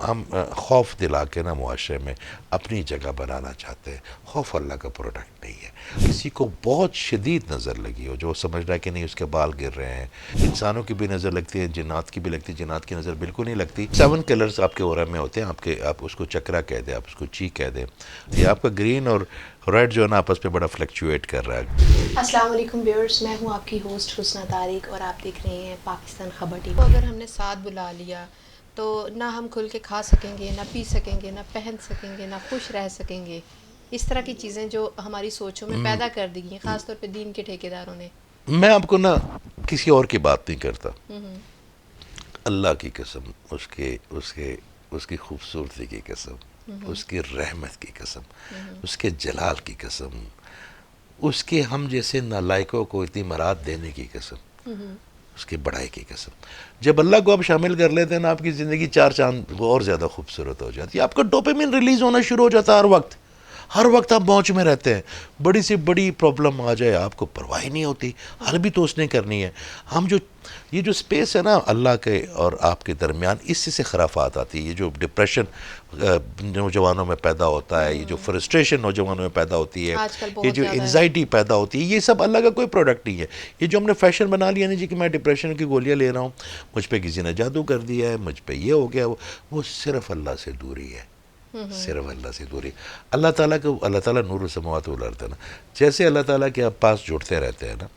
ہم خوف دلا کے نا معاشرے میں اپنی جگہ بنانا چاہتے ہیں. خوف اللہ کا پروڈکٹ نہیں ہے. کسی کو بہت شدید نظر لگی ہو جو سمجھ رہا ہے کہ نہیں اس کے بال گر رہے ہیں، انسانوں کی بھی نظر لگتی ہے، جنات کی بھی لگتی ہے، جنات کی نظر بالکل نہیں لگتی. 7 کلرز آپ کے اورا میں ہوتے ہیں، آپ اس کو چکرا کہہ دیں، آپ اس کو چی کہہ دیں. یہ آپ کا گرین اور ریڈ جو ہے نا آپس میں بڑا فلیکچویٹ کر رہا ہے. السلام علیکم ویورز، میں ہوں آپ کی ہوسٹ حسنہ طارق اور آپ دیکھ رہے ہیں پاکستان خبر ٹی وی. اگر ہم نے ساتھ بلا لیا تو نہ ہم کھل کے کھا سکیں گے، نہ پی سکیں گے، نہ پہن سکیں گے، نہ خوش رہ سکیں گے. اس طرح کی چیزیں جو ہماری سوچوں میں پیدا کر دی گئی، خاص طور پہ دین کے ٹھیکیداروں نے. میں آپ کو نا کسی اور کی بات نہیں کرتا، اللہ کی قسم، اس کی خوبصورتی کی قسم، اس کی رحمت کی قسم، اس کے جلال کی قسم، اس کے ہم جیسے نالائقوں کو اتنی مراد دینے کی قسم، اس کی بڑائی کی قسم. جب اللہ کو آپ شامل کر لیتے ہیں نا آپ کی زندگی چار چاند اور زیادہ خوبصورت ہو جاتی ہے. آپ کا ڈوپامین ریلیز ہونا شروع ہو جاتا ہے ہر وقت آپ موج میں رہتے ہیں. بڑی سی بڑی پرابلم آ جائے آپ کو پرواہ ہی نہیں ہوتی، حل بھی تو اس نے کرنی ہے. یہ جو سپیس ہے نا اللہ کے اور آپ کے درمیان، اس سے خرافات آتی ہے. یہ جو ڈپریشن نوجوانوں میں پیدا ہوتا ہے، یہ جو فرسٹریشن نوجوانوں میں پیدا ہوتی ہے، آج کل یہ بہت جو زیادہ ہے. انزائٹی پیدا ہوتی ہے، یہ سب اللہ کا کوئی پروڈکٹ نہیں ہے. یہ جو ہم نے فیشن بنا لیا نا جی کہ میں ڈپریشن کی گولیاں لے رہا ہوں، مجھ پہ کسی نے جادو کر دیا ہے، مجھ پہ یہ ہو گیا، وہ صرف اللہ سے دوری ہے. صرف اللہ سے دوری. اللہ تعالیٰ نور السماوات والارض ہے نا. جیسے اللہ تعالیٰ کے آپ پاس جڑتے رہتے ہیں نا،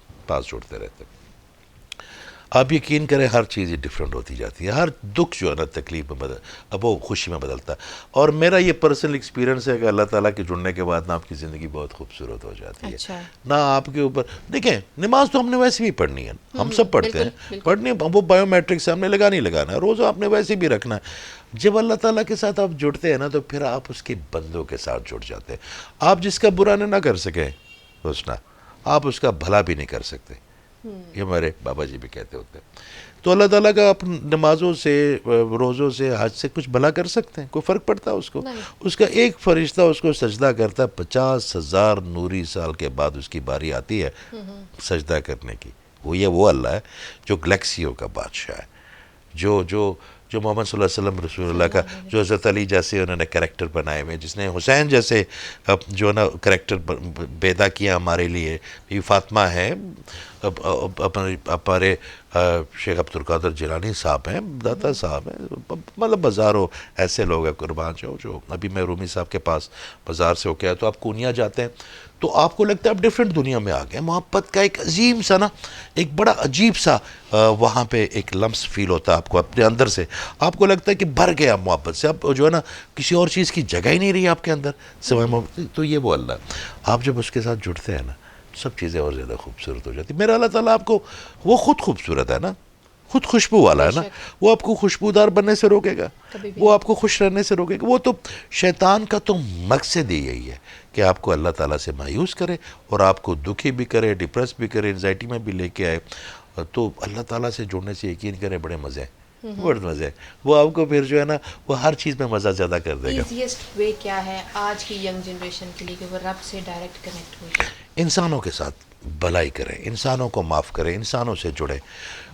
آپ یقین کریں ہر چیز ڈیفرنٹ ہوتی جاتی ہے. ہر دکھ جو ہے نا تکلیف میں اب وہ خوشی میں بدلتا ہے. اور میرا یہ پرسنل ایکسپیرینس ہے کہ اللہ تعالیٰ کے جڑنے کے بعد نا آپ کی زندگی بہت خوبصورت ہو جاتی ہے. اچھا. نہ آپ کے اوپر دیکھیں، نماز تو ہم نے ویسے بھی پڑھنی ہے، ہم سب پڑھتے ہیں، پڑھنی وہ بایو میٹرک سے ہم نے لگانا ہے، روزہ آپ نے ویسے بھی رکھنا ہے. جب اللہ تعالیٰ کے ساتھ آپ جڑتے ہیں نا تو پھر آپ اس کے بندوں کے ساتھ جڑ جاتے ہیں. آپ جس کا برا نہ کر سکیں حسنہ، آپ اس کا بھلا بھی نہیں کر سکتے. یہ ہمارے بابا جی بھی کہتے ہوتے ہیں. تو اللہ تعالیٰ کا آپ نمازوں سے، روزوں سے، حج سے کچھ بھلا کر سکتے ہیں؟ کوئی فرق پڑتا ہے اس کو؟ اس کا ایک فرشتہ اس کو سجدہ کرتا ہے، 50,000 نوری سال کے بعد اس کی باری آتی ہے سجدہ کرنے کی. وہ اللہ ہے جو گلیکسیوں کا بادشاہ ہے، جو محمد صلی اللہ علیہ وسلم رسول اللہ کا، جو حضرت علی جیسے انہوں نے کریکٹر بنائے ہوئے، جس نے حسین جیسے جو نا کریکٹر پیدا کیا ہمارے لیے. یہ فاطمہ ہے، ہمارے شیخ عبد القادر جیلانی صاحب ہیں، داتا صاحب ہیں، مطلب ہزاروں ایسے لوگ ہیں قربان جو ابھی میں رومی صاحب کے پاس بازار سے ہو کے آیا تو آپ کونیا جاتے ہیں تو آپ کو لگتا ہے آپ ڈیفرنٹ دنیا میں آ گئے. محبت کا ایک عظیم سا نا، ایک بڑا عجیب سا وہاں پہ ایک لمس فیل ہوتا ہے آپ کو اپنے اندر سے. آپ کو لگتا ہے کہ بھر گیا محبت سے، اب جو ہے نا کسی اور چیز کی جگہ ہی نہیں رہی آپ کے اندر سوائے محبت. تو یہ وہ اللہ ہے. آپ جب اس کے ساتھ جڑتے ہیں نا سب چیزیں اور زیادہ خوبصورت ہو جاتی. میرا اللہ تعالیٰ آپ کو، وہ خود خوبصورت ہے نا، خود خوشبو والا ہے نا، وہ آپ کو خوشبودار بننے سے روکے گا، وہ آپ کو خوش رہنے سے روکے گا. وہ تو شیطان کا تو مقصد ہی یہی ہے کہ آپ کو اللہ تعالیٰ سے مایوس کرے اور آپ کو دکھی بھی کرے، ڈپریس بھی کرے، انزائٹی میں بھی لے کے آئے. تو اللہ تعالیٰ سے جڑنے سے یقین کریں بڑے مزے ہیں، بڑے مزے ہیں. وہ آپ کو پھر جو ہے نا وہ ہر چیز میں مزہ زیادہ کر دے گا. ایزیسٹ وے کیا ہے آج کی ینگ جنریشن کے لیے کہ وہ رب سے ڈائریکٹ کنیکٹ ہو جائے؟ انسانوں کے ساتھ بھلائی کریں، انسانوں کو معاف کریں، انسانوں سے جڑیں.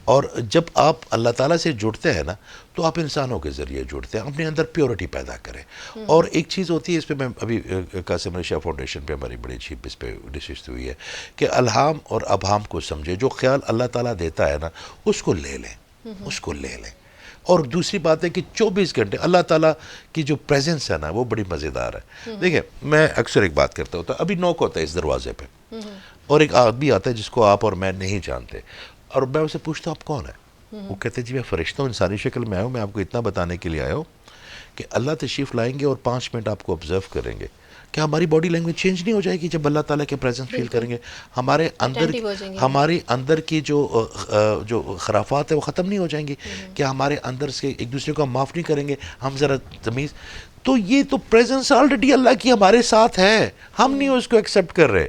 اور جب آپ اللہ تعالیٰ سے جڑتے ہیں نا تو آپ انسانوں کے ذریعے جڑتے ہیں، اپنے اندر پیورٹی پیدا کریں. اور ایک چیز ہوتی ہے، اس پہ میں ابھی قاسم علی شاہ فاؤنڈیشن پہ ہماری بڑی اچھی اس پہ ڈسکس ہوئی ہے کہ الہام اور ابہام کو سمجھے. جو خیال اللہ تعالیٰ دیتا ہے نا اس کو لے لیں، اس کو لے لیں. اور دوسری بات ہے کہ 24 گھنٹے اللہ تعالیٰ کی جو پریزنس ہے نا وہ بڑی مزیدار ہے. دیکھیں میں اکثر ایک بات کرتا ہوتا، ابھی نوک ہوتا ہے اس دروازے پہ اور ایک آدمی آتا ہے جس کو آپ اور میں نہیں جانتے، اور میں اسے پوچھتا ہوں آپ کون ہے؟ وہ کہتے ہیں جی میں فرشتہ ہوں، انسانی شکل میں آیا ہوں. میں آپ کو اتنا بتانے کے لیے آیا ہوں کہ اللہ تشریف لائیں گے اور 5 منٹ آپ کو آبزرو کریں گے. کیا ہماری باڈی لینگویج چینج نہیں ہو جائے گی جب اللہ تعالیٰ کے پریزنس فیل کریں گے؟ ہمارے اندر کی جو خرافات ہے وہ ختم نہیں ہو جائیں گی؟ کیا ہمارے اندر سے ایک دوسرے کو ہم معاف نہیں کریں گے؟ ہم ذرا تمیز. تو یہ تو پریزنس آلریڈی اللہ کی ہمارے ساتھ ہے، ہم نہیں اس کو ایکسیپٹ کر رہے.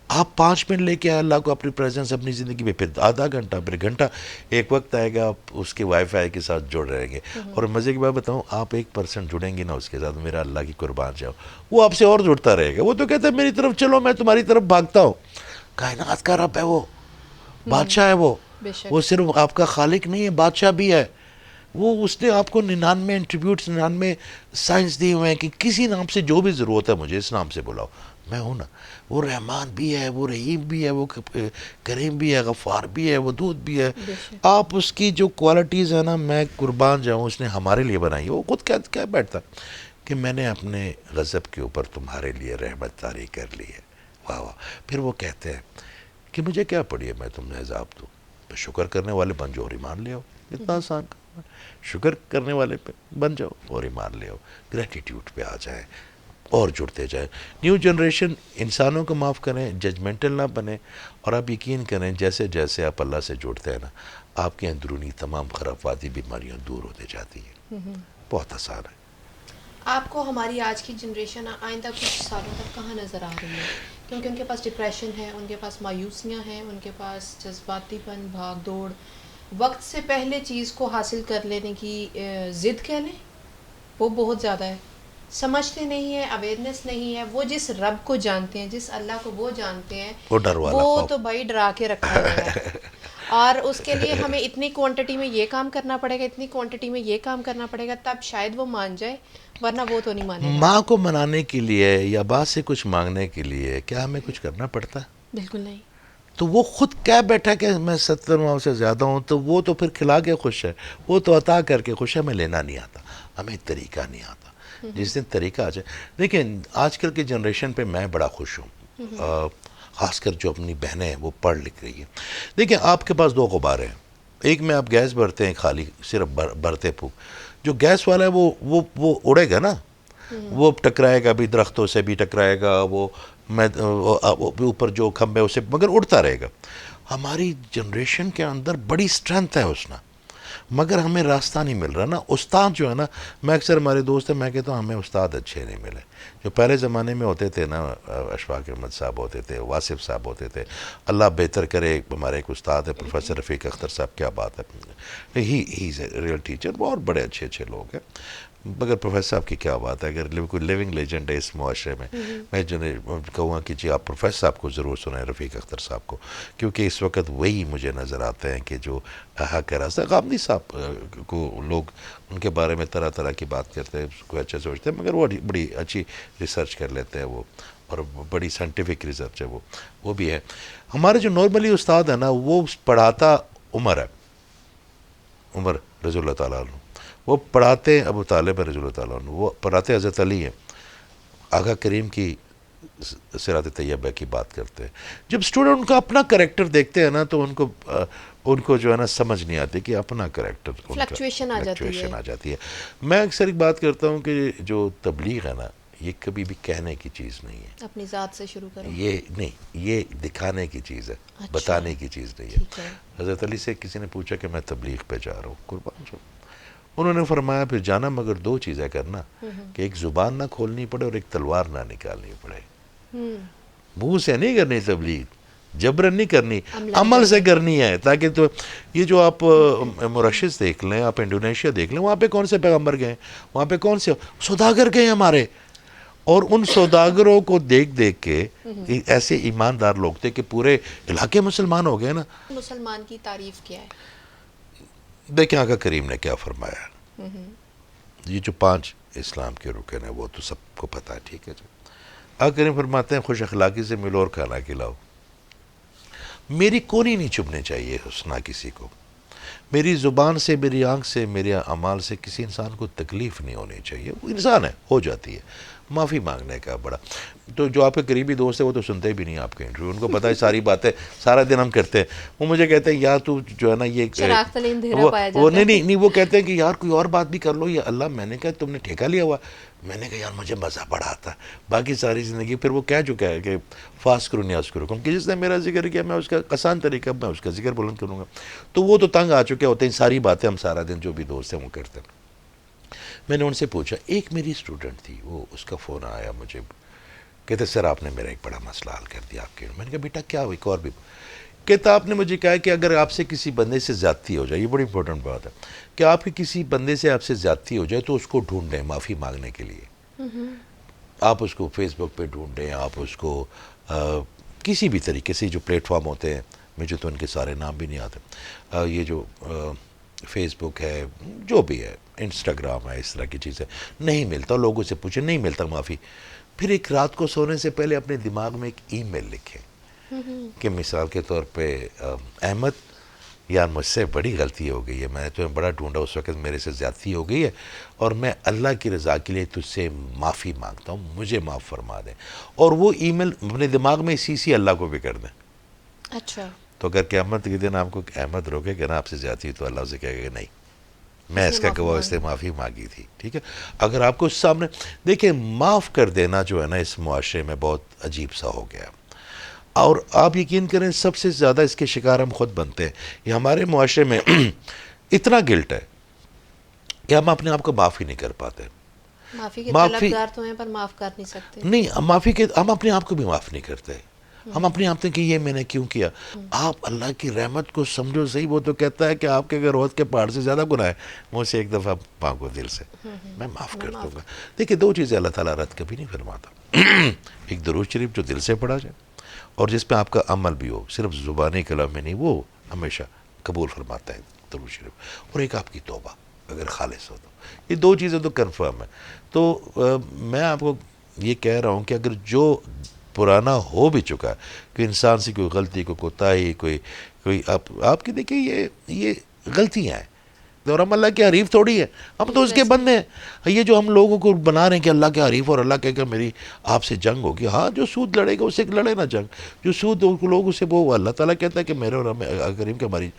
آپ 5 منٹ لے کے آئے اللہ کو اپنی پریزنس اپنی زندگی میں، پھر آدھا گھنٹہ، پھر گھنٹہ. ایک وقت آئے گا آپ اس کے وائی فائی کے ساتھ جڑ رہیں گے. اور مزے کی بات بتاؤں، آپ 1% جڑیں گے نا اس کے ساتھ، میرا اللہ کی قربان جاؤ، وہ آپ سے اور جڑتا رہے گا. وہ تو کہتا ہے میری طرف چلو میں تمہاری طرف بھاگتا ہوں. کائنات کا رب ہے، وہ بادشاہ ہے، وہ صرف آپ کا خالق نہیں ہے، بادشاہ بھی ہے. وہ اس نے آپ کو 99 انٹریبیوٹس 99 سائنس دیے ہوئے ہیں کہ کسی نام سے جو بھی ضرورت ہے مجھے اس نام سے بلاؤ، میں ہوں نا. وہ رحمان بھی ہے، وہ رحیم بھی ہے، وہ کریم بھی ہے، غفار بھی ہے، ودود بھی ہے. بے شک. آپ اس کی جو کوالٹیز ہیں نا، میں قربان جاؤں، اس نے ہمارے لیے بنائی. وہ خود کہہ بیٹھتا کہ میں نے اپنے غضب کے اوپر تمہارے لیے رحمت طاری کر لی ہے. واہ واہ. پھر وہ کہتے ہیں کہ مجھے کیا پڑی ہے میں تمہیں عذاب دوں، تو شکر کرنے والے بن جاؤ اور ایمان لے آؤ. اتنا آسان کام ہے. شکر کرنے والے پہ بن جاؤ اور ایمان لے آؤ، گریٹیٹیوڈ پہ آ جائیں اور جڑتے جائیں. نیو جنریشن انسانوں کو معاف کریں، ججمنٹل نہ بنیں، اور آپ یقین کریں جیسے جیسے آپ اللہ سے جڑتے ہیں نا، آپ کے اندرونی تمام خرافاتی بیماریاں دور ہوتے جاتی ہیں. بہت آسان ہے. آپ کو ہماری آج کی جنریشن آئندہ کچھ سالوں تک کہاں نظر آ رہی ہے؟ کیونکہ ان کے پاس ڈپریشن ہے، ان کے پاس مایوسیاں ہیں، ان کے پاس جذباتی پن، بھاگ دوڑ، وقت سے پہلے چیز کو حاصل کر لینے کی ضد کہہ لیں، وہ بہت زیادہ ہے. سمجھتے نہیں ہیں، اویئرنیس نہیں ہے. وہ جس رب کو جانتے ہیں، جس اللہ کو وہ جانتے ہیں، وہ ڈر والا وہ خوف. تو بھائی ڈرا کے رکھا ہوا ہے. اور اس کے لیے ہمیں اتنی کوانٹٹی میں یہ کام کرنا پڑے گا، اتنی کوانٹٹی میں یہ کام کرنا پڑے گا، تب شاید وہ مان جائے، ورنہ وہ تو نہیں مانے گا. ماں کو منانے کے لیے یا باپ سے کچھ مانگنے کے لیے کیا ہمیں کچھ کرنا پڑتا ہے؟ بالکل نہیں. تو وہ خود کہہ بیٹھا کہ میں 70 ماؤں سے زیادہ ہوں، تو وہ تو پھر کھلا کے خوش ہے، وہ تو عطا کر کے خوش ہے. ہمیں لینا نہیں آتا، ہمیں طریقہ نہیں آتا. جس دن طریقہ آ جائے. دیکھیں آج کل کی جنریشن پہ میں بڑا خوش ہوں، خاص کر جو اپنی بہنیں ہیں وہ پڑھ لکھ رہی ہیں. دیکھیں آپ کے پاس دو غباریں ہیں، ایک میں آپ گیس بھرتے ہیں خالی صرف بھرتے پھوک. جو گیس والا ہے وہ اڑے گا نا، وہ ٹکرائے گا بھی، درختوں سے بھی ٹکرائے گا، وہ اوپر جو کھمبے اسے، مگر اڑتا رہے گا. ہماری جنریشن کے اندر بڑی اسٹرینتھ ہے اس میں، مگر ہمیں راستہ نہیں مل رہا نا. استاد جو ہے نا، میں اکثر ہمارے دوست ہیں، میں کہتا ہوں ہمیں استاد اچھے نہیں ملے. جو پہلے زمانے میں ہوتے تھے نا، اشفاق احمد صاحب ہوتے تھے، واصف صاحب ہوتے تھے، اللہ بہتر کرے. ہمارے ایک استاد ہے پروفیسر رفیق اختر صاحب، کیا بات ہے، ہی از اے ریئل ٹیچر. بہت بڑے اچھے اچھے لوگ ہیں، مگر پروفیسر صاحب کی کیا بات ہے، اگر کوئی لیونگ لیجنڈ ہے اس معاشرے میں. میں جو کہوں گا کہ جی آپ پروفیسر صاحب کو ضرور سنیں، رفیق اختر صاحب کو، کیونکہ اس وقت وہی مجھے نظر آتے ہیں کہ جو حق کا راستہ. غامدی صاحب کو لوگ ان کے بارے میں طرح طرح کی بات کرتے ہیں، کوئی اچھا سوچتے ہیں، مگر وہ بڑی اچھی ریسرچ کر لیتے ہیں وہ، اور بڑی سائنٹیفک ریسرچ ہے وہ بھی ہے. ہمارے جو نارملی استاد ہے نا، وہ پڑھاتا عمر ہے، عمر رضی اللہ تعالیٰ عنہ، وہ پڑھاتے ابو طالب رضی اللہ تعالیٰ عنہ، وہ پڑھاتے حضرت علی ہیں. آقا کریم کی صراط طیبہ کی بات کرتے ہیں. جب اسٹوڈنٹ ان کا اپنا کریکٹر دیکھتے ہیں نا، تو ان کو جو ہے نا سمجھ نہیں آتی کہ اپنا کریکٹر، فلکچویشن آ جاتی ہے. میں اکثر ایک بات کرتا ہوں کہ جو تبلیغ ہے نا، یہ کبھی بھی کہنے کی چیز نہیں ہے، اپنی ذات سے شروع کرو. یہ نہیں، یہ دکھانے کی چیز ہے، بتانے کی چیز نہیں ہے. ٹھیک ہے. حضرت علی سے کسی نے پوچھا کہ میں تبلیغ پہ جا رہا ہوں، قربان جو، انہوں نے فرمایا پھر جانا مگر دو چیزیں کرنا، کہ ایک زبان نہ کھولنی پڑے اور ایک تلوار نہ نکالنی پڑے. منہ سے نہیں کرنی تبلیغ، جبرن نہیں کرنی، عمل سے کرنی ہے. تاکہ تو یہ جو آپ مورشس دیکھ لیں، آپ انڈونیشیا دیکھ لیں، وہاں پہ کون سے پیغمبر گئے، وہاں پہ کون سے سوداگر گئے ہمارے، اور ان سوداگروں کو دیکھ دیکھ کے ایسے ایماندار لوگ تھے کہ پورے علاقے مسلمان ہو گئے نا. مسلمان کی تعریف کیا ہے؟ دیکھیں آقا کریم نے کیا فرمایا. یہ جو 5 اسلام کے رکن ہیں وہ تو سب کو پتہ ہے، ٹھیک ہے جی. آقا کریم فرماتے ہیں خوش اخلاقی سے ملو اور کھانا کھلاؤ. میری کونی نہیں چبھنے چاہیے حسنا کسی کو، میری زبان سے، میری آنکھ سے، میرے اعمال سے کسی انسان کو تکلیف نہیں ہونی چاہیے. وہ انسان ہے، ہو جاتی ہے. معافی مانگنے کا بڑا، تو جو آپ کے قریبی دوست ہیں وہ تو سنتے بھی نہیں آپ کے انٹرویو، ان کو پتہ ہے ساری باتیں سارا دن ہم کرتے ہیں. وہ مجھے کہتے ہیں یار تو جو ہے نا یہ وہ نہیں وہ کہتے ہیں کہ یار کوئی اور بات بھی کر لو. یا اللہ، میں نے کہا تم نے ٹھیکہ لیا ہوا. میں نے کہا یار مجھے مزہ بڑا آتا ہے باقی ساری زندگی. پھر وہ کہہ چکا ہے کہ فاس کرو نیاز کرو کہ جس نے میرا ذکر کیا میں اس کا آسان طریقہ میں اس کا ذکر بلند کروں گا. تو وہ تو تنگ آ چکے ہوتے ہیں، ساری باتیں ہم سارا دن جو بھی دوست ہیں وہ کرتے ہیں. میں نے ان سے پوچھا، ایک میری اسٹوڈنٹ تھی، وہ اس کا فون آیا مجھے، کہتے سر آپ نے میرا ایک بڑا مسئلہ حل کر دیا آپ کے. میں نے کہا بیٹا کیا ایک اور بھی. کہتا آپ نے مجھے کہا کہ اگر آپ سے کسی بندے سے زیادتی ہو جائے، یہ بڑی امپورٹنٹ بات ہے، کہ آپ کی کسی بندے سے آپ سے زیادتی ہو جائے تو اس کو ڈھونڈیں معافی مانگنے کے لیے. آپ اس کو فیس بک پہ ڈھونڈیں، آپ اس کو کسی بھی طریقے سے جو پلیٹ فارم ہوتے ہیں، مجھے تو ان کے سارے نام بھی نہیں آتے، یہ جو فیس بک ہے، جو بھی ہے، انسٹاگرام ہے، اس طرح کی چیزیں نہیں ملتا، لوگوں سے پوچھیں نہیں ملتا معافی. پھر ایک رات کو سونے سے پہلے اپنے دماغ میں ایک ای میل لکھیں کہ مثال کے طور پہ احمد یار مجھ سے بڑی غلطی ہو گئی ہے، میں نے تمہیں بڑا ڈھونڈا، اس وقت میرے سے زیادتی ہو گئی ہے، اور میں اللہ کی رضا کے لیے تجھ سے معافی مانگتا ہوں، مجھے معاف فرما دیں. اور وہ ای میل اپنے دماغ میں سی اللہ کو بھی کر دیں. اچھا. تو اگر قیامت کے دن آپ کو احمد روکے کہ نا آپ سے زیادتی، تو اللہ سے کہے گا کہ نہیں، میں اس کا گواہ، اس نے معافی مانگی تھی. ٹھیک ہے. اگر آپ کو سامنے دیکھیں، معاف کر دینا جو ہے نا اس معاشرے میں بہت عجیب سا ہو گیا، اور آپ یقین کریں سب سے زیادہ اس کے شکار ہم خود بنتے ہیں. یہ ہمارے معاشرے میں اتنا گلٹ ہے کہ ہم اپنے آپ کو معاف ہی نہیں کر پاتے. معافی کے معافی طلبگار تو ہیں پر معاف کر نہیں سکتے. نہیں، معافی کے ہم اپنے آپ کو بھی معاف نہیں کرتے. ہم اپنے آپ سے کہ یہ میں نے کیوں کیا. آپ اللہ کی رحمت کو سمجھو صحیح. وہ تو کہتا ہے کہ آپ کے اگر عہد کے پہاڑ سے زیادہ گناہ ہے، مجھ سے ایک دفعہ مانگو دل سے، میں معاف کر دوں گا. دیکھیں دو چیزیں اللہ تعالیٰ رد کبھی نہیں فرماتا. ایک درود شریف جو دل سے پڑھا جائے اور جس پہ آپ کا عمل بھی ہو، صرف زبانی کلام میں نہیں، وہ ہمیشہ قبول فرماتا ہے درود شریف. اور ایک آپ کی توبہ اگر خالص ہو تو، یہ دو چیزیں تو کنفرم ہے. تو میں آپ کو یہ کہہ رہا ہوں کہ اگر جو پرانا ہو بھی چکا ہے کہ انسان سے کوئی غلطی، کوئی کوتاہی، کوئی آپ کی دیکھیں یہ غلطیاں ہیں، اور ہم اللہ کے حریف تھوڑی ہے، ہم تو اس کے بندے ہیں. یہ جو ہم لوگوں کو بنا رہے ہیں کہ اللہ کے حریف، اور اللہ کہے گا میری آپ سے جنگ ہوگی. ہاں، جو سود لڑے گا اسے لڑے نا جنگ. جو سود لوگ اسے وہ اللہ تعالیٰ کہتا ہے کہ میرے اور کریم کے ہماری،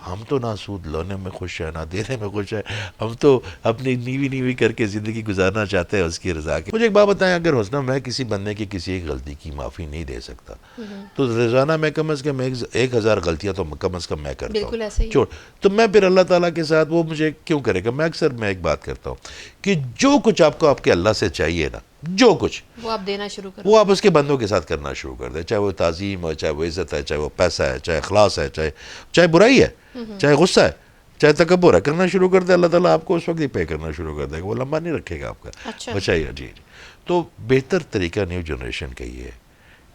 ہم تو نہ سود لینے میں خوش ہیں نہ دینے میں خوش ہیں. ہم تو اپنی نیوی کر کے زندگی گزارنا چاہتے ہیں اس کی رضا کی. مجھے ایک بات بتائیں، اگر حسنہ میں کسی بندے کی کسی ایک غلطی کی معافی نہیں دے سکتا، تو روزانہ میں کم از کم 1000 غلطیاں تو کم از کم میں کرتا بالکل ہوں. ایسا ہی. چھوڑ تو میں پھر اللہ تعالیٰ کے ساتھ وہ مجھے کیوں کرے گا. میں اکثر ایک بات کرتا ہوں کہ جو کچھ آپ کو آپ کے اللہ سے چاہیے نا، جو کچھ وہ آپ دینا شروع کرو، وہ آپ اس کے بندوں کے ساتھ کرنا شروع کر دیں. چاہے وہ تعظیم ہو، چاہے وہ عزت ہے، چاہے وہ پیسہ ہے، چاہے اخلاص ہے، چاہے برائی ہے، چاہے غصہ ہے، چاہے تکبر ہے، کرنا شروع کر دے. اللہ تعالیٰ آپ کو اس وقت ہی پے کرنا شروع کر دے گا. وہ لمبا نہیں رکھے گا آپ کا. اچھا. بچائیے. جی. تو بہتر طریقہ نیو جنریشن کا یہ ہے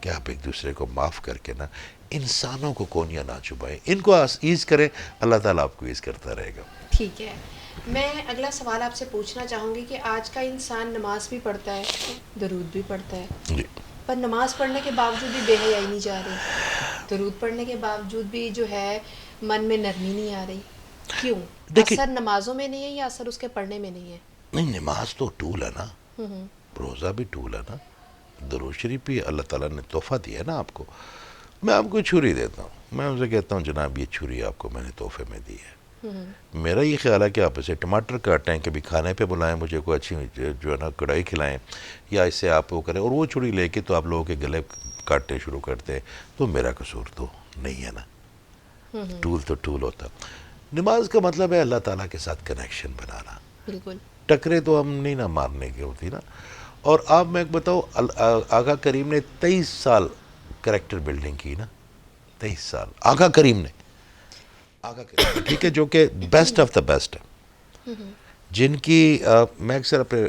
کہ آپ ایک دوسرے کو معاف کر کے نا انسانوں کو کونیاں نہ چبھائیں، ان کو ایز کریں. اللہ تعالیٰ آپ کو ایز کرتا رہے گا. ٹھیک ہے. میں اگلا سوال آپ سے پوچھنا چاہوں گی کہ آج کا انسان نماز بھی پڑھتا ہے، درود بھی پڑھتا ہے، جی. پر نماز پڑھنے کے باوجود بھی بے حیائی نہیں جا رہی، درود پڑھنے کے باوجود بھی جو ہے من میں نرمی نہیں آ رہی. کیوں؟ اثر نمازوں میں نہیں ہے یا اثر اس کے پڑھنے میں نہیں ہے؟ نہیں، نماز تو ٹول ہے نا، روزہ بھی ٹول ہے نا، درود شریف بھی اللہ تعالیٰ نے تحفہ دیا ہے نا آپ کو. میں آپ کو چھری دیتا ہوں، میں اسے کہتا ہوں جناب یہ چھری آپ کو میں نے تحفے میں دی ہے. میرا یہ خیال ہے کہ آپ اسے ٹماٹر کاٹیں، کبھی کھانے پہ بلائیں مجھے، کوئی اچھی جو ہے نا کڑھائی کھلائیں، یا اسے آپ وہ کریں، اور وہ چھری لے کے تو آپ لوگوں کے گلے کاٹنے شروع کرتے ہیں، تو میرا قصور تو نہیں ہے نا. ٹول تو ٹول ہوتا. نماز کا مطلب ہے اللہ تعالیٰ کے ساتھ کنیکشن بنانا. بالکل. ٹکرے تو ہم نہیں نا مارنے کی ہوتی نا. اور آپ میں ایک بتاؤ، آقا کریم نے 23 سال کریکٹر بلڈنگ کی نا، 23 سال آقا کریم نے، ٹھیک ہے، جو کہ بیسٹ آف دا بیسٹ ہے، جن کی میں اکثر اپنے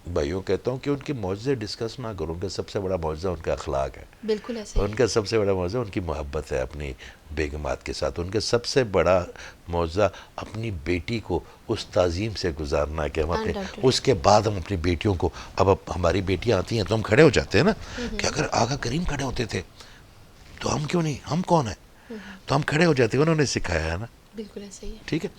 بھائیوں کہتا ہوں کہ ان کی معجزے ڈسکس نہ کروں، ان کا سب سے بڑا معجزہ ان کا اخلاق ہے. بالکل ایسے ہی. ان کا سب سے بڑا معجزہ ان کی محبت ہے اپنی بیگمات کے ساتھ. ان کا سب سے بڑا معجزہ اپنی بیٹی کو اس تعظیم سے گزارنا کہ ہم اپنے اس کے بعد ہم اپنی بیٹیوں کو، اب ہماری بیٹیاں آتی ہیں تو ہم کھڑے ہو جاتے ہیں نا، کہ اگر آقا کریم کھڑے ہوتے تھے تو ہم کیوں نہیں، ہم کون ہیں، تو ہم کھڑے ہو جاتے ہیں. انہوں نے سکھایا ہے نا. بالکل ایسے ہی. ٹھیک ہے.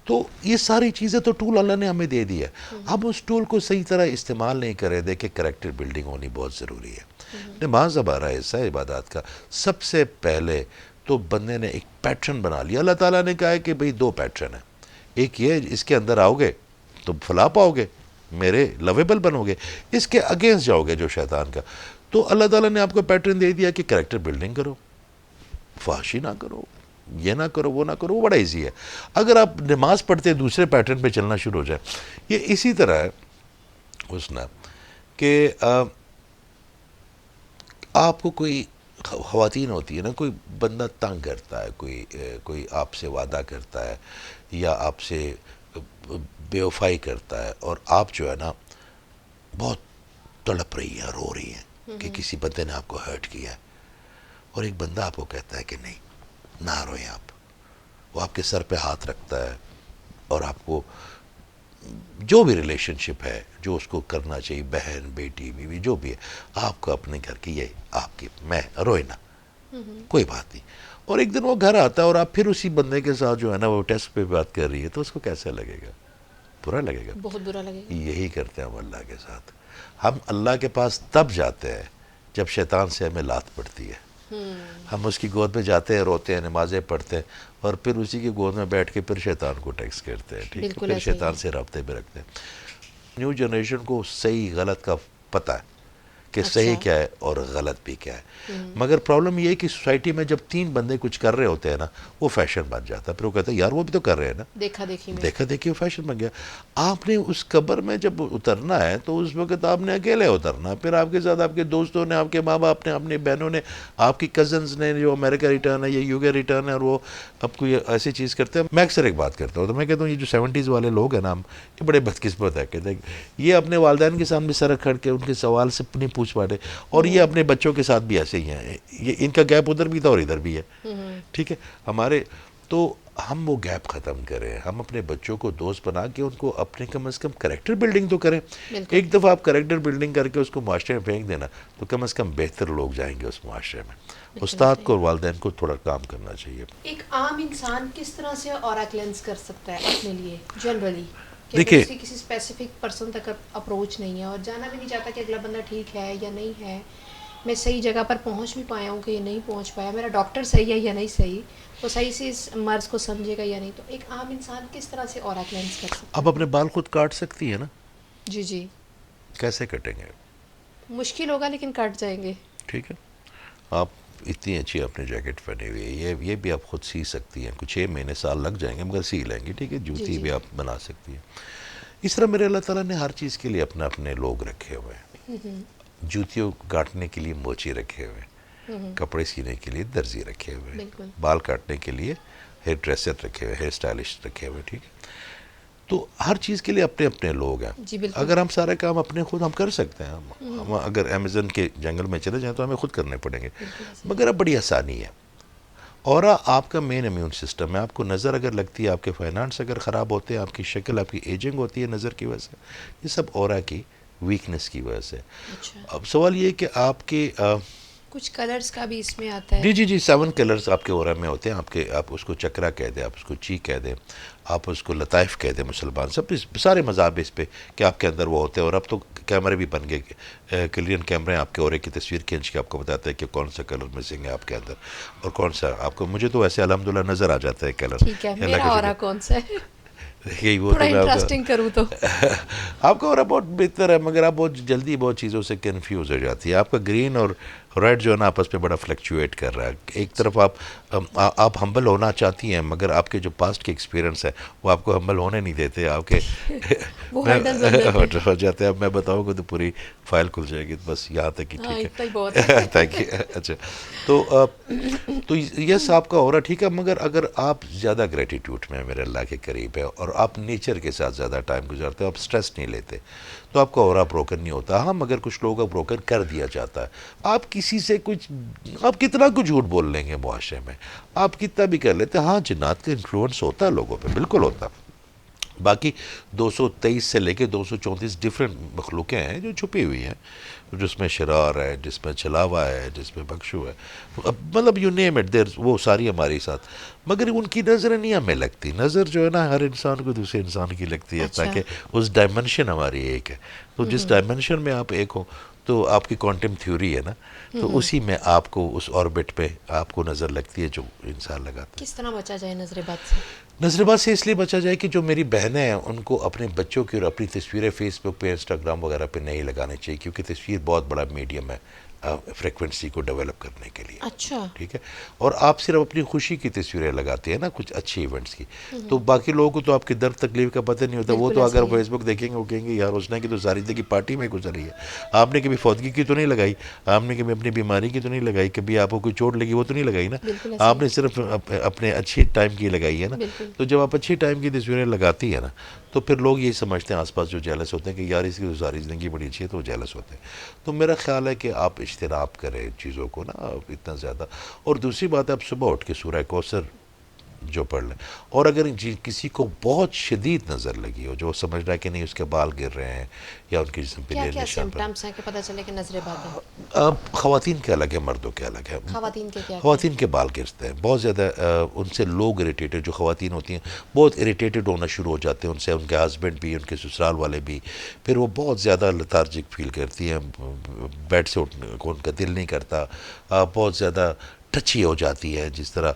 تو یہ ساری چیزیں تو ٹول اللہ نے ہمیں دے دی ہے. ہم اس ٹول کو صحیح طرح استعمال نہیں کرے. دیکھیں کریکٹر بلڈنگ ہونی بہت ضروری ہے. نماز ہمارا حصہ ہے عبادات کا. سب سے پہلے تو بندے نے ایک پیٹرن بنا لیا. اللہ تعالیٰ نے کہا ہے کہ بھئی 2 پیٹرن ہیں. ایک یہ اس کے اندر آؤ گے تو فلاح پاؤ گے، میرے لویبل بنو گے. اس کے اگینسٹ جاؤ گے جو شیطان کا. تو اللہ تعالیٰ نے آپ کو پیٹرن دے دیا کہ کریکٹر بلڈنگ کرو، فحاشی نہ کرو، یہ نہ کرو، وہ نہ کرو. وہ بڑا ایزی ہے. اگر آپ نماز پڑھتے دوسرے پیٹرن پہ چلنا شروع ہو جائے، یہ اسی طرح ہے حسنہ کہ آپ کو کوئی خواتین ہوتی ہے نا، کوئی بندہ تنگ کرتا ہے، کوئی آپ سے وعدہ کرتا ہے یا آپ سے بے وفائی کرتا ہے، اور آپ جو ہے نا بہت تڑپ رہی ہیں، رو رہی ہیں کہ کسی بندے نے آپ کو ہرٹ کیا ہے، اور ایک بندہ آپ کو کہتا ہے کہ نہیں، نہ روئیں آپ، وہ آپ کے سر پہ ہاتھ رکھتا ہے اور آپ کو جو بھی ریلیشن شپ ہے جو اس کو کرنا چاہیے، بہن بیٹی بیوی جو بھی ہے، آپ کو اپنے گھر کی، یہ آپ کی، میں روئے نا، کوئی بات نہیں. اور ایک دن وہ گھر آتا ہے اور آپ پھر اسی بندے کے ساتھ جو ہے نا وہ ٹیسٹ پہ بات کر رہی ہے، تو اس کو کیسا لگے گا؟ برا لگے گا. بہت برا لگے گا. یہی کرتے ہیں ہم اللہ کے ساتھ. ہم اللہ کے پاس تب جاتے ہیں جب شیطان سے ہمیں لات پڑتی ہے. ہم اس کی گود میں جاتے ہیں، روتے ہیں، نمازیں پڑھتے ہیں، اور پھر اسی کی گود میں بیٹھ کے پھر شیطان کو ٹیکس کرتے ہیں. ٹھیک ہے، بالکل پھر ایسا ہی شیطان ہے. سے رابطے میں رکھتے ہیں. نیو جنریشن کو صحیح غلط کا پتہ ہے کہ صحیح اچھا. کیا ہے اور غلط بھی کیا ہے. مگر پرابلم یہ ہے کہ سوسائٹی میں جب 3 بندے کچھ کر رہے ہوتے ہیں نا، وہ فیشن بن جاتا ہے. پھر وہ کہتے ہیں یار وہ بھی تو کر رہے ہیں نا، دیکھا دیکھی میں. دیکھا دیکھی وہ فیشن بن گیا. آپ نے اس قبر میں جب اترنا ہے تو اس وقت آپ نے اکیلے اترنا ہے. پھر آپ کے ساتھ آپ کے دوستوں نے، آپ کے ماں باپ نے، اپنی بہنوں نے، آپ کی کزنز نے جو امریکہ ریٹرن ہے یا یو کے ریٹرن ہے، اور وہ آپ کو یہ ایسی چیز کرتے ہیں. میں اکثر ایک بات کرتا ہوں تو میں کہتا ہوں یہ جو 70s والے لوگ ہیں نا، یہ بڑے بدقسمت ہے. کہتے ہیں یہ اپنے والدین کے سامنے سر کھڑ کے ان کے سوال سے نہیں پوچھ پاتے، اور یہ اپنے بچوں کے ساتھ بھی ایسے ہی ہیں. یہ ان کا گیپ ادھر بھی تھا اور ادھر بھی ہے. ٹھیک ہے، ہمارے تو ہم وہ گیپ ختم کریں. ہم اپنے بچوں کو دوست بنا کے ان کو اپنے کم از کم کریکٹر بلڈنگ تو کریں. بالکل. ایک دفعہ آپ کریکٹر بلڈنگ کر کے اس کو معاشرے میں پھینک دینا تو کم از کم بہتر لوگ جائیں گے اس معاشرے میں. بالکل استاد صحیح. کو اور والدین کو تھوڑا کام کرنا چاہیے. ایک عام انسان کس طرح سے اورا کلینس کر سکتا ہے اپنے لیے جنرلی، کہ اگر دیکھیے اس کی کسی اسپیسیفک پرسن تک اپروچ نہیں ہے اور جانا بھی نہیں چاہتا کہ اگلا بندہ ٹھیک ہے یا نہیں ہے، میں صحیح جگہ پر پہنچ بھی پایا ہوں کہ یہ نہیں پہنچ پایا، میرا ڈاکٹر صحیح ہے یا نہیں صحیح، وہ صحیح سے اس مرض کو سمجھے گا یا نہیں، تو ایک عام انسان کس طرح سے اورا کلینس کر سکتا اب ہے؟ اپنے بال خود کاٹ سکتی ہے نا؟ جی جی. کیسے کٹیں گے؟ مشکل ہوگا لیکن کٹ جائیں گے. ٹھیک ہے، آپ اتنی اچھی اپنی جیکٹ پہنی ہوئی ہے، یہ بھی آپ خود سی سکتی ہیں. کچھ 6 مہینے سال لگ جائیں گے مگر سی لیں گی. ٹھیک ہے، جی جوتی جی. بھی آپ بنا سکتی ہیں. اس طرح میرے اللہ تعالیٰ نے ہر چیز کے لیے اپنے اپنے لوگ رکھے ہوئے ہیں. جوتیوں کاٹنے کے لیے موچی رکھے ہوئے ہیں، کپڑے سینے کے لیے درزی رکھے ہوئے ہیں، بالکل. بال کاٹنے کے لیے ہیئر ڈریسر رکھے ہوئے، ہیئر اسٹائلسٹ رکھے ہوئے. ٹھیک ہے، تو ہر چیز کے لیے اپنے اپنے لوگ ہیں. جی بالکل. اگر ہم سارے کام اپنے خود ہم کر سکتے ہیں. ہم اگر امیزن کے جنگل میں چلے جائیں تو ہمیں خود کرنے پڑیں گے، بالکل ایسے. مگر اب بڑی آسانی ہے. اور آپ کا مین امیون سسٹم ہے. آپ کو نظر اگر لگتی ہے، آپ کے فائنانس اگر خراب ہوتے ہیں، آپ کی شکل، آپ کی ایجنگ ہوتی ہے نظر کی وجہ سے، یہ سب اورا کی ویکنس کی وجہ سے. اچھا. اب سوال یہ ہے کہ آپ کے کچھ کلرز کا بھی اس میں آتا ہے. جی جی جی 7 کلرز آپ کے اورا میں ہوتے ہیں. آپ اس کو چکرا کہہ دیں، آپ اس کو چی کہہ دیں، آپ اس کو لطائف کہہ دیں. مسلمان سب سارے مذاہب اس پہ کہ آپ کے اندر وہ ہوتے ہیں. اور اب تو کیمرے بھی بن گئے، کلین کیمرے آپ کے اورے کی تصویر کھینچ کے آپ کو بتاتے ہیں کہ کون سا کلر مسنگ ہے آپ کے اندر اور کون سا آپ کو. مجھے تو ایسے الحمدللہ نظر آ جاتا ہے کلر. ٹھیک ہے، میرا اورا کون سا ہے؟ یہی وہ تھوڑا تو میں انٹرسٹنگ کروں تو آپ کا اورا بہت بہتر ہے، مگر آپ بہت جلدی بہت چیزوں سے کنفیوز ہو جاتی ہے. آپ کا گرین اور ریڈ جو ہے نا آپس میں بڑا فلیکچویٹ کر رہا ہے. ایک طرف آپ ہمبل ہونا چاہتی ہیں، مگر آپ کے جو پاسٹ کے ایکسپیرینس ہے وہ آپ کو ہمبل ہونے نہیں دیتے. آپ کے وہ ہرڈل بن جاتے ہیں. ہو جاتے ہیں. اب میں بتاؤں گا تو پوری فائل کھل جائے گی، بس یہاں تک ہی. ہاں ٹھیک اتنا ہی بہت ہے. ہے، تھینک یو. اچھا، تو یس آپ کا اورا ٹھیک ہے، مگر اگر آپ زیادہ گریٹیٹیوڈ میں میرے اللہ کے قریب ہے اور آپ نیچر کے ساتھ زیادہ ٹائم گزارتے ہو، آپ سٹریس نہیں لیتے، تو آپ کا اورا بروکن نہیں ہوتا. ہاں، مگر کچھ لوگوں کا بروکن کر دیا جاتا ہے. آپ کسی سے آپ کتنا کچھ جھوٹ بول لیں گے معاشرے میں، آپ کتنا بھی کر لیتے. ہاں، جنات کا انفلوئنس ہوتا ہے لوگوں پہ، بالکل ہوتا. باقی 223 سے لے کے 234 ڈفرینٹ مخلوقیں ہیں جو چھپی ہوئی ہیں، جس میں شرار ہے، جس میں چھلاوا ہے، جس میں بخشو ہے، مطلب یو نیم اٹ دیر، وہ ساری ہمارے ساتھ. مگر ان کی نظر نہیں ہمیں لگتی. نظر جو ہے نا ہر انسان کو دوسرے انسان کی لگتی ہے، اچھا. تاکہ اس ڈائمنشن ہماری ایک ہے. تو جس ڈائمنشن میں آپ ایک ہو تو آپ کی کوانٹم تھیوری ہے نا، تو اسی میں آپ کو اس آربٹ پہ آپ کو نظر لگتی ہے جو انسان لگاتا ہے. کس طرح بچا جائے نظر بد سے؟ نظر بات سے اس لیے بچا جائے کہ جو میری بہنیں ہیں ان کو اپنے بچوں کی اور اپنی تصویریں فیس بک پہ، انسٹاگرام وغیرہ پہ نہیں لگانے چاہیے، کیونکہ تصویر بہت بڑا میڈیم ہے فریکوینسی کو ڈیولپ کرنے کے لیے. اچھا. ٹھیک ہے، اور آپ صرف اپنی خوشی کی تصویریں لگاتے ہیں نا، کچھ اچھی ایونٹس کی، تو باقی لوگوں کو تو آپ کی درد تکلیف کا پتہ نہیں ہوتا. وہ بالکل تو ایسا اگر ہی ہے. فیس بک دیکھیں گے وہ کہیں گے یار اس نے کی تو ساری زندگی پارٹی میں گزری ہے. آپ نے کبھی فوتگی کی تو نہیں لگائی، آپ نے کبھی اپنی بیماری کی تو نہیں لگائی، کبھی آپ کو کوئی چوٹ لگی وہ تو نہیں لگائی نا. بالکل ایسا آپ ہی نے ہے. صرف اپنے اچھی ٹائم کی لگائی ہے نا. بالکل. تو جب آپ اچھی ٹائم کی تصویریں لگاتی ہیں نا تو پھر لوگ یہی سمجھتے ہیں، آس پاس جو جیلس ہوتے ہیں کہ یار اس کی تو ساری زندگی بڑی اچھی ہے، تو وہ جیلس ہوتے ہیں. تو میرا خیال ہے کہ آپ اجتناب کریں چیزوں کو نا اتنا زیادہ. اور دوسری بات ہے، آپ صبح اٹھ کے سورہ کوثر جو پڑھ لیں. اور اگر کسی کو بہت شدید نظر لگی ہو، جو سمجھ رہا ہے کہ نہیں اس کے بال گر رہے ہیں یا ان کی جسم پہ کیا کیا نشان پر. سمٹمس ہیں کہ پتہ چلے کہ نظریں بد ہیں؟ خواتین کے الگ ہے، مردوں کے الگ ہے. خواتین کے کیا خواتین کے بال گرتے ہیں بہت زیادہ. ان سے لوگ اریٹیٹڈ، جو خواتین ہوتی ہیں بہت اریٹیٹڈ ہونا شروع ہو جاتے ہیں ان سے، ان کے ہسبینڈ بھی، ان کے سسرال والے بھی. پھر وہ بہت زیادہ لتارجک فیل کرتی ہیں، بیڈ سے اٹھنے کو ان کا دل نہیں کرتا، بہت زیادہ ٹچی ہو جاتی ہے. جس طرح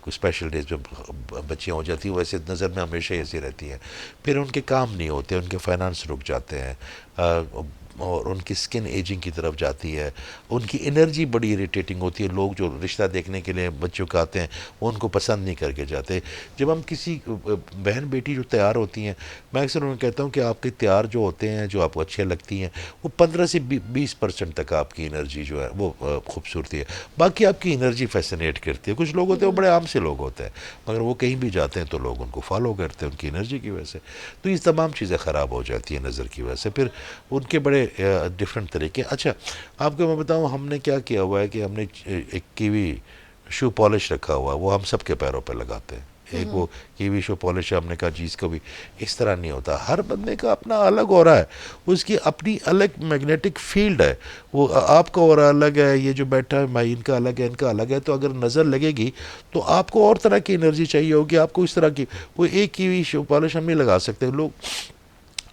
اسپیشل ڈیز میں بچیاں ہو جاتی ہیں ویسے نظر میں ہمیشہ ایسی رہتی ہیں. پھر ان کے کام نہیں ہوتے، ان کے فائنانس رک جاتے ہیں، اور ان کی سکن ایجنگ کی طرف جاتی ہے. ان کی انرجی بڑی اریٹیٹنگ ہوتی ہے. لوگ جو رشتہ دیکھنے کے لیے بچوں کو آتے ہیں وہ ان کو پسند نہیں کر کے جاتے. جب ہم کسی بہن بیٹی جو تیار ہوتی ہیں، میں اکثر انہیں کہتا ہوں کہ آپ کے تیار جو ہوتے ہیں، جو آپ کو اچھے لگتی ہیں، وہ 15 سے 20% تک آپ کی انرجی جو ہے وہ خوبصورتی ہے. باقی آپ کی انرجی فیسنیٹ کرتی ہے. کچھ لوگ ہوتے ہیں وہ بڑے عام سے لوگ ہوتے ہیں، مگر وہ کہیں بھی جاتے ہیں تو لوگ ان کو فالو کرتے ہیں ان کی انرجی کی وجہ سے. تو یہ تمام چیزیں خراب ہو جاتی ہیں نظر کی وجہ سے. پھر ان کے بڑے ڈفرینٹ طریقے. اچھا آپ کو میں بتاؤں، ہم نے کیا کیا ہوا ہے کہ ہم نے ایک کیوی شو پالش رکھا ہوا ہے، وہ ہم سب کے پیروں پہ لگاتے ہیں. ایک وہ کیوی شو پالش ہے، ہم نے کہا جی اس کو بھی اس طرح نہیں ہوتا. ہر بندے کا اپنا الگ ہو رہا ہے، اس کی اپنی الگ میگنیٹک فیلڈ ہے. وہ آپ کا اور الگ ہے، یہ جو بیٹھا ہے ان کا الگ ہے، ان کا الگ ہے. تو اگر نظر لگے گی تو آپ کو اور طرح کی انرجی چاہیے ہوگی، آپ کو اس طرح کی. وہ ایک کیوی شو پالش ہم نہیں لگا سکتے. لوگ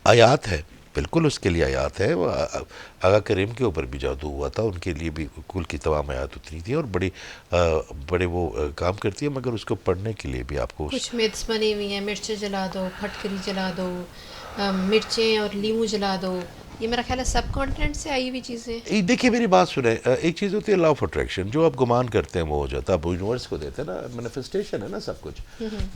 آیات ہے، بالکل اس کے لیے آیات ہے. وہ آغا کریم کے اوپر بھی جادو ہوا تھا، ان کے لیے بھی کل کی تمام آیات اتری تھی اور بڑے وہ کام کرتی ہے. مگر اس کو پڑھنے کے لیے بھی آپ کو کچھ میتھس بنی ہوئی ہیں، مرچیں جلا دو، پھٹکری جلا دو، مرچیں اور لیمو جلا دو. یہ میرا خیال ہے سب کانٹیننٹ سے آئی ہوئی چیزیں. دیکھیے میری بات سنیں. ایک چیز ہوتی ہے لا آف اٹریکشن، جو آپ گمان کرتے ہیں وہ ہو جاتا ہے. آپ یونیورس کو دیتے ہیں نا، مینیفیسٹیشن ہے نا سب کچھ.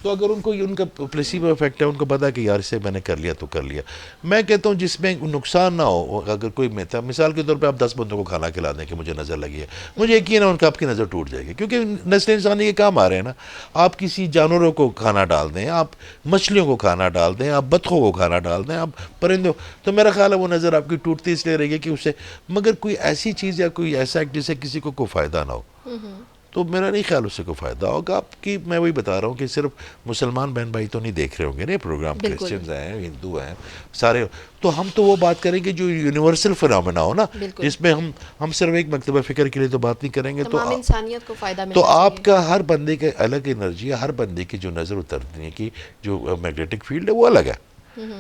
تو اگر ان کو ان کا پلیسیبو افیکٹ ہے، ان کو پتا ہے کہ یار اسے میں نے کر لیا تو کر لیا. میں کہتا ہوں جس میں نقصان نہ ہو. اگر کوئی مثال کے طور پہ آپ 10 بندوں کو کھانا کھلا دیں کہ مجھے نظر لگی ہے، مجھے یقین ہے ان کا آپ کی نظر ٹوٹ جائے گی، کیونکہ نسل انسانی کے کام آ رہے ہیں نا. آپ کسی جانوروں کو کھانا ڈال دیں، آپ مچھلیوں کو کھانا ڈال دیں، آپ بطخوں کو کھانا ڈال دیں، آپ پرندوں، تو میرا خیال ہے وہ نظر آپ کی ٹوٹتی اس لیے رہے گی کہ اسے. مگر کوئی ایسی چیز یا کوئی ایسا ایکٹ جس سے کسی کو کوئی فائدہ نہ ہو، تو میرا نہیں خیال اس سے کوئی فائدہ ہوگا. آپ کی میں وہی بتا رہا ہوں کہ صرف مسلمان بہن بھائی تو نہیں دیکھ رہے ہوں گے نا پروگرام، کرسچنز ہیں، ہندو ہیں، سارے. تو ہم تو وہ بات کریں گے جو یونیورسل فنامنا ہو نا، جس میں ہم صرف ایک مکتبہ فکر کے لیے تو بات نہیں کریں گے. تمام انسانیت کو فائدہ ملنا تو چاہیے. آپ کا ہر بندے کے الگ انرجی ہے، ہر بندے کی جو نظر اترنے کی جو میگنیٹک فیلڈ ہے وہ الگ ہے.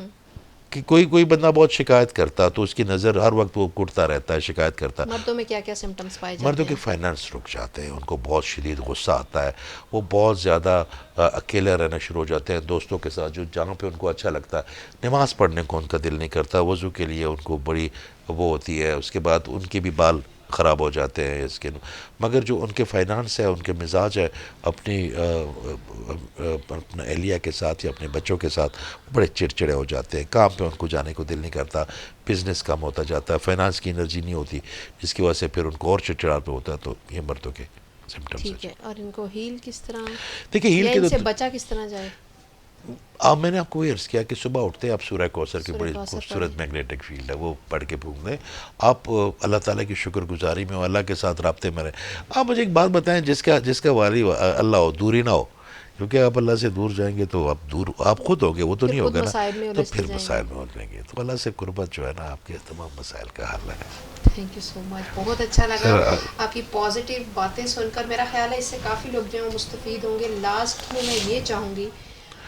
کہ کوئی بندہ بہت شکایت کرتا تو اس کی نظر ہر وقت وہ کٹتا رہتا ہے، شکایت کرتا. مردوں میں کیا کیا سمٹمز پائے جاتے ہیں؟ مردوں کے فائنانس رک جاتے ہیں، ان کو بہت شدید غصہ آتا ہے، وہ بہت زیادہ اکیلے رہنا شروع ہو جاتے ہیں دوستوں کے ساتھ، جو جہاں پہ ان کو اچھا لگتا ہے. نماز پڑھنے کو ان کا دل نہیں کرتا، وضو کے لیے ان کو بڑی وہ ہوتی ہے. اس کے بعد ان کے بھی بال خراب ہو جاتے ہیں اس کے. مگر جو ان کے فائنانس ہے، ان کے مزاج ہے، اپنی اپنا اہلیہ کے ساتھ یا اپنے بچوں کے ساتھ بڑے چڑچڑے ہو جاتے ہیں. کام پہ ان کو جانے کو دل نہیں کرتا، بزنس کم ہوتا جاتا ہے، فائنانس کی انرجی نہیں ہوتی، جس کی وجہ سے پھر ان کو اور چڑچڑا پہ ہوتا ہے. تو یہ مردوں کے سمٹمس ہیں. ٹھیک ہے. اور ان کو ہیل کس طرح، دیکھیے ہیل یا کے ان سے تو بچا کس طرح جائے؟ میں نے آپ کو یہ عرض کیا کہ صبح اٹھتے ہیں آپ سورہ کوثر کی بڑی کوثر خوبصورت پڑھیں. میگنیٹک فیلڈ ہے، وہ پڑھ کے پھونک دیں. آپ اللہ تعالیٰ کی شکر گزاری میں ہو، اللہ کے ساتھ رابطے میں رہیں. آپ مجھے ایک بات بتائیں، جس کا والی اللہ ہو، دوری نہ ہو. کیونکہ آپ اللہ سے دور جائیں گے تو آپ خود ہوگے، وہ تو نہیں ہوگا نا. تو پھر مسائل میں الجھیں گے. تو اللہ سے قربت جو ہے نا آپ کے تمام مسائل کا حل ہے. تھینک یو سو مچ. بہت اچھا لگا آپ کی پازیٹیو باتیں سن کر. میرا خیال ہے اس سے کافی لوگ جو ہیں مستفید ہوں گے. لاسٹ میں یہ چاہوں گی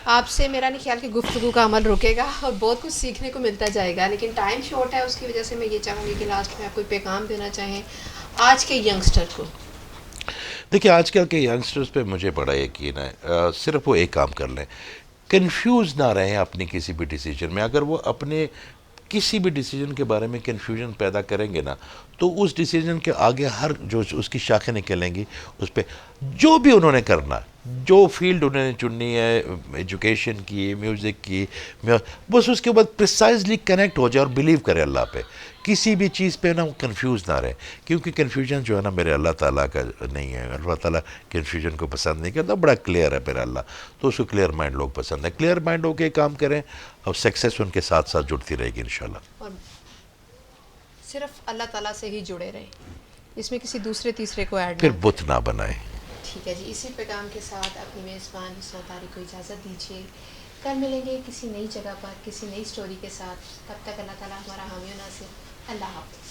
آپ سے، میرا نہیں خیال کہ گفتگو کا عمل رکے گا اور بہت کچھ سیکھنے کو ملتا جائے گا، لیکن ٹائم شارٹ ہے، اس کی وجہ سے میں یہ چاہوں گی کہ لاسٹ میں آپ کوئی پیغام دینا چاہیں آج کے ینگسٹر کو. دیکھیے آج کل کے ینگسٹرز پہ مجھے بڑا یقین ہے. صرف وہ ایک کام کر لیں، کنفیوز نہ رہیں اپنی کسی بھی ڈیسیجن میں. اگر وہ اپنے کسی بھی ڈیسیجن کے بارے میں کنفیوژن پیدا کریں گے نا، تو اس ڈیسیجن کے آگے ہر جو اس کی شاخیں نکلیں گی، اس پہ جو بھی انہوں نے کرنا، جو فیلڈ انہوں نے چننی ہے، ایجوکیشن کی، میوزک کی، بس اس کے بعد پریسائزلی کنیکٹ ہو جائے اور بلیو کرے اللہ پہ. کسی بھی چیز پہ نا کنفیوز نہ رہے، کیونکہ کنفیوژن جو ہے نا میرے اللہ تعالیٰ کا نہیں ہے. اللہ تعالیٰ کنفیوژن کو پسند نہیں کرتا، بڑا کلیئر ہے میرا اللہ. تو اس کو کلیئر مائنڈ لوگ پسند ہے. کلیئر مائنڈ ہو کے کام کریں اور سکسیس ان کے ساتھ ساتھ جڑتی رہے گی انشاءاللہ. اور صرف اللہ تعالیٰ سے ہی جڑے رہیں، اس میں کسی دوسرے تیسرے کو ایڈ پھر نہ بت نہ بنائیں. ٹھیک ہے جی، اسی پیغام کے ساتھ اپنی میزبان حسنہ طارق کو اجازت دیجیے. کل ملیں گے کسی نئی جگہ پر کسی نئی سٹوری کے ساتھ. تب تک اللہ تعالیٰ ہمارا حامی و ناصر. اللہ حافظ.